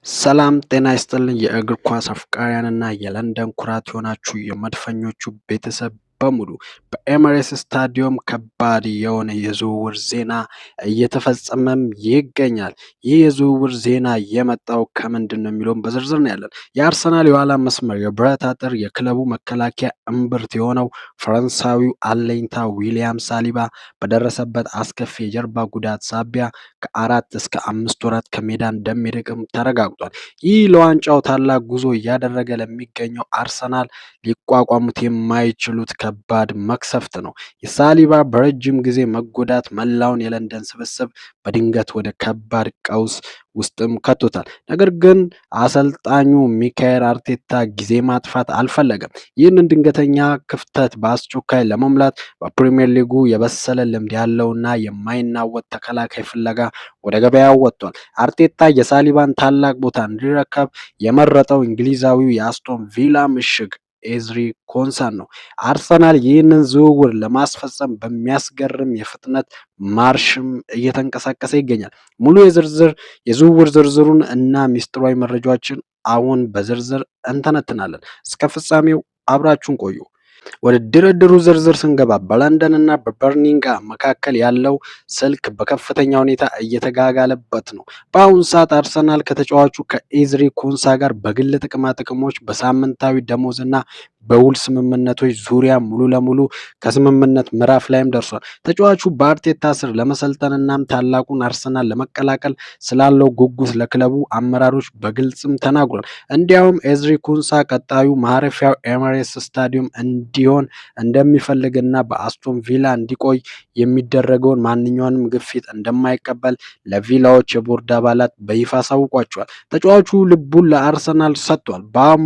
ሰላም ጤና ይስጥልኝ የእግር ኳስ አፍቃሪያንና የለንደን ኩራት የሆናችሁ የመድፈኞቹ ቤተሰብ በሙሉ በኤምሬትስ ስታዲየም ከባድ የሆነ የዝውውር ዜና እየተፈጸመም ይገኛል። ይህ የዝውውር ዜና የመጣው ከምንድን ነው የሚለውን በዝርዝር ነው ያለን። የአርሰናል የኋላ መስመር የብረት አጥር የክለቡ መከላከያ እምብርት የሆነው ፈረንሳዊው አለኝታ ዊሊያም ሳሊባ በደረሰበት አስከፊ የጀርባ ጉዳት ሳቢያ ከ4 እስከ 5 ወራት ከሜዳ እንደሚርቅም ተረጋግጧል። ይህ ለዋንጫው ታላቅ ጉዞ እያደረገ ለሚገኘው አርሰናል ሊቋቋሙት የማይችሉት ከባድ መቅሰፍት ነው። የሳሊባ በረጅም ጊዜ መጎዳት መላውን የለንደን ስብስብ በድንገት ወደ ከባድ ቀውስ ውስጥም ከቶታል። ነገር ግን አሰልጣኙ ሚካኤል አርቴታ ጊዜ ማጥፋት አልፈለገም። ይህንን ድንገተኛ ክፍተት በአስቸኳይ ለመሙላት በፕሪሚየር ሊጉ የበሰለ ልምድ ያለውና የማይናወጥ ተከላካይ ፍለጋ ወደ ገበያው ወጥቷል። አርቴታ የሳሊባን ታላቅ ቦታ እንዲረከብ የመረጠው እንግሊዛዊው የአስቶን ቪላ ምሽግ ኤዝሪ ኮንሳን ነው። አርሰናል ይህንን ዝውውር ለማስፈጸም በሚያስገርም የፍጥነት ማርሽም እየተንቀሳቀሰ ይገኛል። ሙሉ የዝውውር ዝርዝሩን እና ሚስጥራዊ መረጃዎችን አሁን በዝርዝር እንተነትናለን። እስከ ፍጻሜው አብራችሁን ቆዩ። ወደ ድርድሩ ዝርዝር ስንገባ በለንደን እና በበርሚንግሃም መካከል ያለው ስልክ በከፍተኛ ሁኔታ እየተጋጋለበት ነው። በአሁኑ ሰዓት አርሰናል ከተጫዋቹ ከኤዝሪ ኮንሳ ጋር በግል ጥቅማ ጥቅሞች፣ በሳምንታዊ ደሞዝ እና በውል ስምምነቶች ዙሪያ ሙሉ ለሙሉ ከስምምነት ምዕራፍ ላይም ደርሷል። ተጫዋቹ በአርቴታ ስር ለመሰልጠን እናም ታላቁን አርሰናል ለመቀላቀል ስላለው ጉጉት ለክለቡ አመራሮች በግልጽም ተናግሯል። እንዲያውም ኤዝሪ ኮንሳ ቀጣዩ ማረፊያው ኤምሬትስ ስታዲየም እንዲሆን እንደሚፈልግና በአስቶን ቪላ እንዲቆይ የሚደረገውን ማንኛውንም ግፊት እንደማይቀበል ለቪላዎች የቦርድ አባላት በይፋ አሳውቋቸዋል። ተጫዋቹ ልቡን ለአርሰናል ሰጥቷል።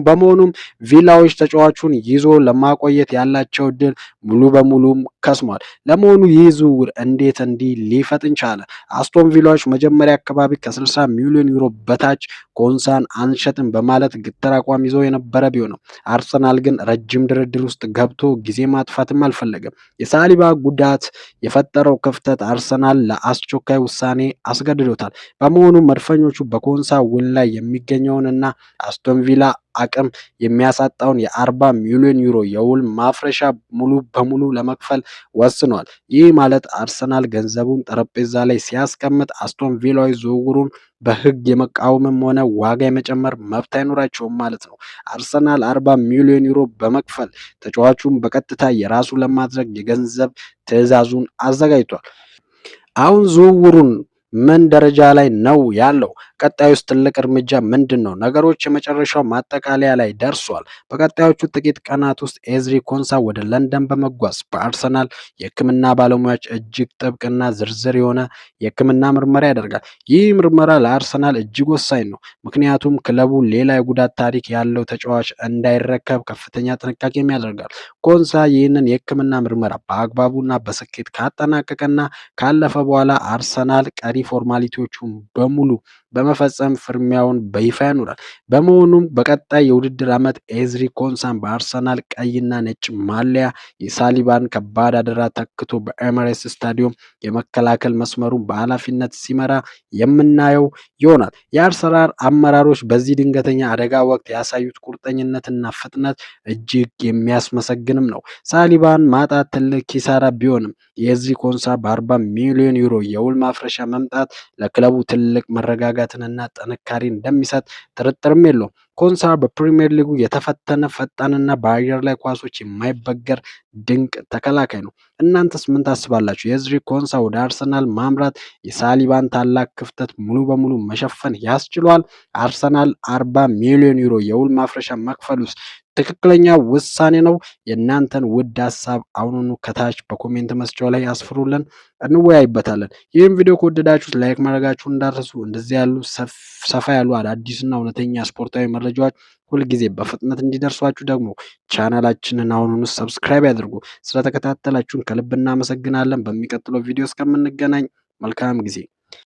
በመሆኑም ቪላዎች ተጫዋቹን ይዞ ለማቆየት ያላቸው እድል ሙሉ በሙሉም ከስሟል። ለመሆኑ ይህ ዝውውር እንዴት እንዲህ ሊፈጥን ቻለ? አስቶን ቪላዎች መጀመሪያ አካባቢ ከ60 ሚሊዮን ዩሮ በታች ኮንሳን አንሸጥም በማለት ግትር አቋም ይዘው የነበረ ቢሆንም አርሰናል ግን ረጅም ድርድር ውስጥ ገብቶ ጊዜ ማጥፋትም አልፈለገም። የሳሊባ ጉዳት የፈጠረው ክፍተት አርሰናል ለአስቸኳይ ውሳኔ አስገድዶታል። በመሆኑ መድፈኞቹ በኮንሳ ውል ላይ የሚገኘውንና አስቶን ቪላ አቅም የሚያሳጣውን የ40 ሚሊዮን ዩሮ የውል ማፍረሻ ሙሉ በሙሉ ለመክፈል ወስኗል። ይህ ማለት አርሰናል ገንዘቡን ጠረጴዛ ላይ ሲያስቀምጥ አስቶን ቪላዎች ዝውውሩን በሕግ የመቃወምም ሆነ ዋጋ የመጨመር መብት አይኖራቸውም ማለት ነው። አርሰናል 40 ሚሊዮን ዩሮ በመክፈል ተጫዋቹን በቀጥታ የራሱ ለማድረግ የገንዘብ ትዕዛዙን አዘጋጅቷል። አሁን ዝውውሩን ምን ደረጃ ላይ ነው ያለው? ቀጣዩስ ትልቅ እርምጃ ምንድን ነው? ነገሮች የመጨረሻው ማጠቃለያ ላይ ደርሷል። በቀጣዮቹ ጥቂት ቀናት ውስጥ ኤዝሪ ኮንሳ ወደ ለንደን በመጓዝ በአርሰናል የሕክምና ባለሙያዎች እጅግ ጥብቅና ዝርዝር የሆነ የሕክምና ምርመራ ያደርጋል። ይህ ምርመራ ለአርሰናል እጅግ ወሳኝ ነው፣ ምክንያቱም ክለቡ ሌላ የጉዳት ታሪክ ያለው ተጫዋች እንዳይረከብ ከፍተኛ ጥንቃቄም ያደርጋል። ኮንሳ ይህንን የሕክምና ምርመራ በአግባቡና በስኬት ካጠናቀቀና ካለፈ በኋላ አርሰናል ቀሪ ፎርማሊቲዎቹን በሙሉ በመፈጸም ፍርሚያውን በይፋ ያኖራል። በመሆኑም በቀጣይ የውድድር ዓመት ኤዝሪ ኮንሳን በአርሰናል ቀይና ነጭ ማሊያ የሳሊባን ከባድ አደራ ተክቶ በኤምሬትስ ስታዲየም የመከላከል መስመሩን በኃላፊነት ሲመራ የምናየው ይሆናል። የአርሰናል አመራሮች በዚህ ድንገተኛ አደጋ ወቅት ያሳዩት ቁርጠኝነትና ፍጥነት እጅግ የሚያስመሰግንም ነው። ሳሊባን ማጣት ትልቅ ኪሳራ ቢሆንም የኤዝሪ ኮንሳ በ40 ሚሊዮን ዩሮ የውል ማፍረሻ መምጣት ለክለቡ ትልቅ መረጋጋትንና ጥንካሬን እንደሚሰጥ ጥርጥርም የለውም። ኮንሳ በፕሪሚየር ሊጉ የተፈተነ ፈጣንና በአየር ላይ ኳሶች የማይበገር ድንቅ ተከላካይ ነው። እናንተስ ምን ታስባላችሁ? የኤዝሪ ኮንሳ ወደ አርሰናል ማምራት የሳሊባን ታላቅ ክፍተት ሙሉ በሙሉ መሸፈን ያስችሏል? አርሰናል 40 ሚሊዮን ዩሮ የውል ማፍረሻ መክፈል ውስጥ ትክክለኛ ውሳኔ ነው? የእናንተን ውድ ሀሳብ አሁኑኑ ከታች በኮሜንት መስጫው ላይ ያስፍሩልን፣ እንወያይበታለን። ይህም ቪዲዮ ከወደዳችሁት ላይክ ማድረጋችሁን እንዳትረሱ። እንደዚህ ያሉ ሰፋ ያሉ አዳዲስና እውነተኛ ስፖርታዊ መረጃዎች ሁልጊዜ በፍጥነት እንዲደርሷችሁ ደግሞ ቻናላችንን አሁኑኑ ሰብስክራይብ ያድርጉ። ስለተከታተላችሁን ከልብ እናመሰግናለን። በሚቀጥለው ቪዲዮ እስከምንገናኝ መልካም ጊዜ